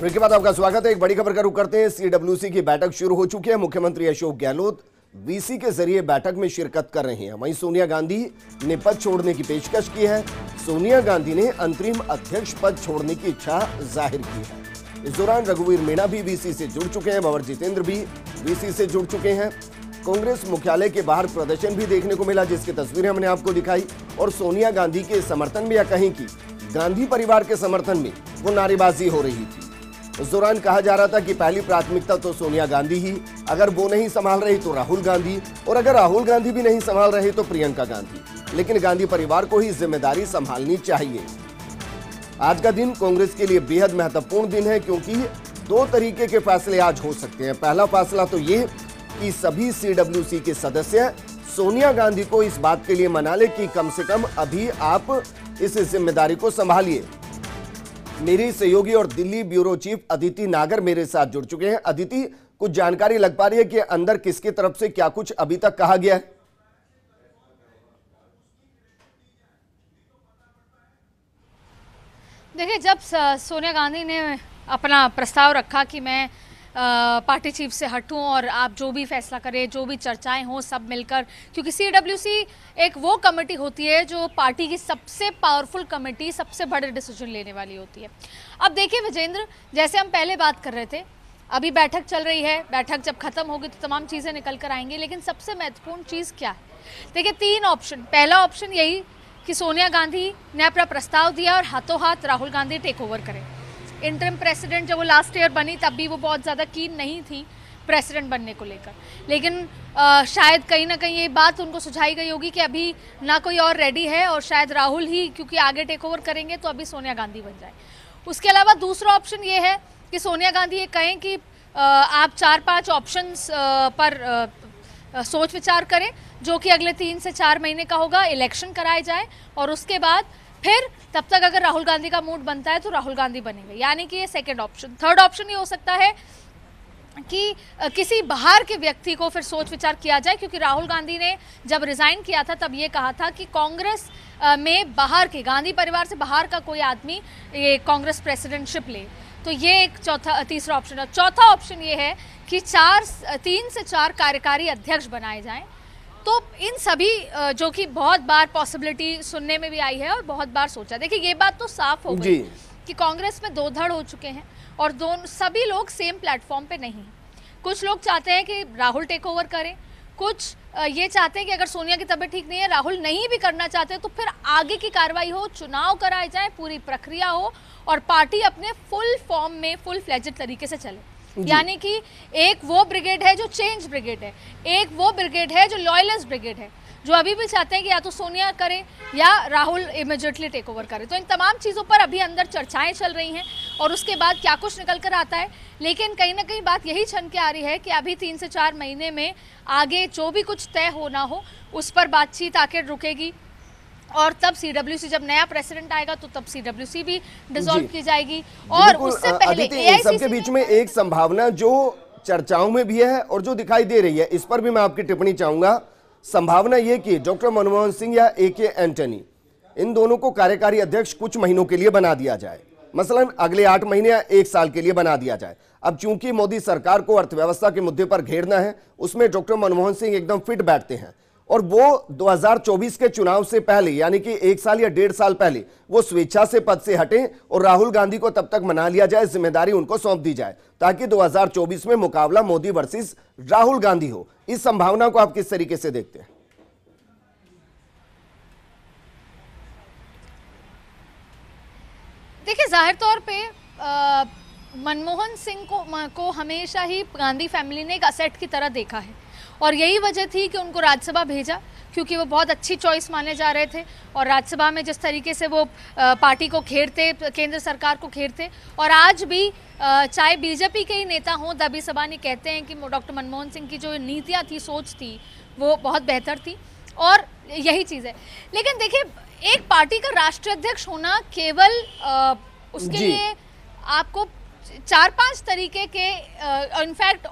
Break के बाद आपका स्वागत है। एक बड़ी खबर का रुख करते हैं। सीडब्ल्यूसी की बैठक शुरू हो चुकी है। मुख्यमंत्री अशोक गहलोत वीसी के जरिए बैठक में शिरकत कर रहे हैं। वहीं सोनिया गांधी ने पद छोड़ने की पेशकश की है। सोनिया गांधी ने अंतरिम अध्यक्ष पद छोड़ने की इच्छा जाहिर की है। इस दौरान रघुवीर मीणा भी वीसी से जुड़ चुके हैं। भंवर जितेंद्र भी वीसी से जुड़ चुके हैं। कांग्रेस मुख्यालय के बाहर प्रदर्शन भी देखने को मिला, जिसकी तस्वीरें हमने आपको दिखाई। और सोनिया गांधी के समर्थन में या कहीं की गांधी परिवार के समर्थन में वो नारेबाजी हो रही थी। उस दौरान कहा जा रहा था कि पहली प्राथमिकता तो सोनिया गांधी ही, अगर वो नहीं संभाल रही तो राहुल गांधी, और अगर राहुल गांधी भी नहीं संभाल रहे तो प्रियंका गांधी। लेकिन गांधी परिवार को ही जिम्मेदारी संभालनी चाहिए। आज का दिन कांग्रेस के लिए बेहद महत्वपूर्ण दिन है, क्योंकि दो तरीके के फैसले आज हो सकते हैं। पहला फैसला तो ये कि सभी सीडब्ल्यूसी के सदस्य सोनिया गांधी को इस बात के लिए मना ले कि कम से कम अभी आप इस जिम्मेदारी को संभालिए। मेरी सहयोगी और दिल्ली ब्यूरो चीफ अदिति नागर मेरे साथ जुड़ चुके हैं। अदिति, कुछ जानकारी लग पा रही है कि अंदर किसकी तरफ से क्या कुछ अभी तक कहा गया है? देखिए, जब सोनिया गांधी ने अपना प्रस्ताव रखा कि मैं पार्टी चीफ से हटूं और आप जो भी फैसला करें, जो भी चर्चाएं हों, सब मिलकर, क्योंकि सीडब्ल्यूसी एक वो कमेटी होती है जो पार्टी की सबसे पावरफुल कमेटी, सबसे बड़े डिसीजन लेने वाली होती है। अब देखिए विजेंद्र, जैसे हम पहले बात कर रहे थे, अभी बैठक चल रही है। बैठक जब खत्म होगी तो तमाम चीज़ें निकल कर आएंगी, लेकिन सबसे महत्वपूर्ण चीज़ क्या है? देखिए, तीन ऑप्शन। पहला ऑप्शन यही कि सोनिया गांधी ने अपना प्रस्ताव दिया और हाथों हाथ राहुल गांधी टेक ओवर करें। इंटरिम प्रेसिडेंट जब वो लास्ट ईयर बनी तब भी वो बहुत ज़्यादा कीन नहीं थी प्रेसिडेंट बनने को लेकर, लेकिन शायद कहीं ना कहीं ये बात उनको सुझाई गई होगी कि अभी ना कोई और रेडी है और शायद राहुल ही, क्योंकि आगे टेक ओवर करेंगे तो अभी सोनिया गांधी बन जाए। उसके अलावा दूसरा ऑप्शन ये है कि सोनिया गांधी ये कहें कि आप 4-5 ऑप्शंस पर सोच विचार करें, जो कि अगले 3 से 4 महीने का होगा। इलेक्शन कराए जाए और उसके बाद फिर तब तक अगर राहुल गांधी का मूड बनता है तो राहुल गांधी बनेंगे, यानी कि ये सेकंड ऑप्शन। थर्ड ऑप्शन ये हो सकता है कि किसी बाहर के व्यक्ति को फिर सोच विचार किया जाए, क्योंकि राहुल गांधी ने जब रिजाइन किया था तब ये कहा था कि कांग्रेस में बाहर के, गांधी परिवार से बाहर का कोई आदमी ये कांग्रेस प्रेसिडेंटशिप ले। तो ये एक तीसरा ऑप्शन है। चौथा ऑप्शन ये है कि 3 से 4 कार्यकारी अध्यक्ष बनाए जाएं। तो इन सभी, जो कि बहुत बार पॉसिबिलिटी सुनने में भी आई है और बहुत बार सोचा। देखिए, ये बात तो साफ हो गई कि कांग्रेस में 2 धड़ हो चुके हैं और दोनों सभी लोग सेम प्लेटफॉर्म पे नहीं हैं। कुछ लोग चाहते हैं कि राहुल टेक ओवर करें, कुछ ये चाहते हैं कि अगर सोनिया की तबीयत ठीक नहीं है, राहुल नहीं भी करना चाहते, तो फिर आगे की कार्रवाई हो, चुनाव कराए जाए, पूरी प्रक्रिया हो और पार्टी अपने फुल फॉर्म में, फुल फ्लेजेड तरीके से चले। यानी कि एक वो ब्रिगेड है जो चेंज ब्रिगेड है, एक वो ब्रिगेड है जो लॉयलिस्ट ब्रिगेड है, जो अभी भी चाहते हैं कि या तो सोनिया करे या राहुल इमीडिएटली टेक ओवर करे। तो इन तमाम चीज़ों पर अभी अंदर चर्चाएं चल रही हैं और उसके बाद क्या कुछ निकल कर आता है। लेकिन कहीं ना कहीं बात यही छन के आ रही है कि अभी 3 से 4 महीने में आगे जो भी कुछ तय होना हो उस पर बातचीत आकर रुकेगी और तब सीडब्ल्यूसी, जब नया प्रेसिडेंट आएगा तो तब सीडब्ल्यूसी भी डिसॉल्व की जाएगी। और उससे पहले इन सबके बीच में एक संभावना जो चर्चाओं में भी है और जो दिखाई दे रही है, इस पर भी मैं आपकी टिप्पणी चाहूंगा। संभावना ये कि डॉक्टर मनमोहन सिंह या AK एंटनी, इन दोनों को कार्यकारी अध्यक्ष कुछ महीनों के लिए बना दिया जाए, मसलन अगले 8 महीने या 1 साल के लिए बना दिया जाए। अब चूंकि मोदी सरकार को अर्थव्यवस्था के मुद्दे पर घेरना है, उसमें डॉक्टर मनमोहन सिंह एकदम फिट बैठते हैं और वो 2024 के चुनाव से पहले, यानी कि 1 साल या 1.5 साल पहले वो स्वेच्छा से पद से हटें और राहुल गांधी को तब तक मना लिया जाए, जिम्मेदारी उनको सौंप दी जाए, ताकि 2024 में मुकाबला मोदी वर्सेस राहुल गांधी हो। इस संभावना को आप किस तरीके से देखते हैं? देखिए, जाहिर तौर पे मनमोहन सिंह को हमेशा ही गांधी फैमिली ने एक असेट की तरह देखा है और यही वजह थी कि उनको राज्यसभा भेजा, क्योंकि वो बहुत अच्छी चॉइस माने जा रहे थे। और राज्यसभा में जिस तरीके से वो पार्टी को घेरते, केंद्र सरकार को घेरते, और आज भी चाहे बीजेपी के ही नेता हों, दबी जबानी कहते हैं कि डॉक्टर मनमोहन सिंह की जो नीतियाँ थी, सोच थी, वो बहुत बेहतर थी और यही चीज़ है। लेकिन देखिए, एक पार्टी का राष्ट्रीय अध्यक्ष होना केवल उसके लिए आपको 4-5 तरीके के इनफैक्ट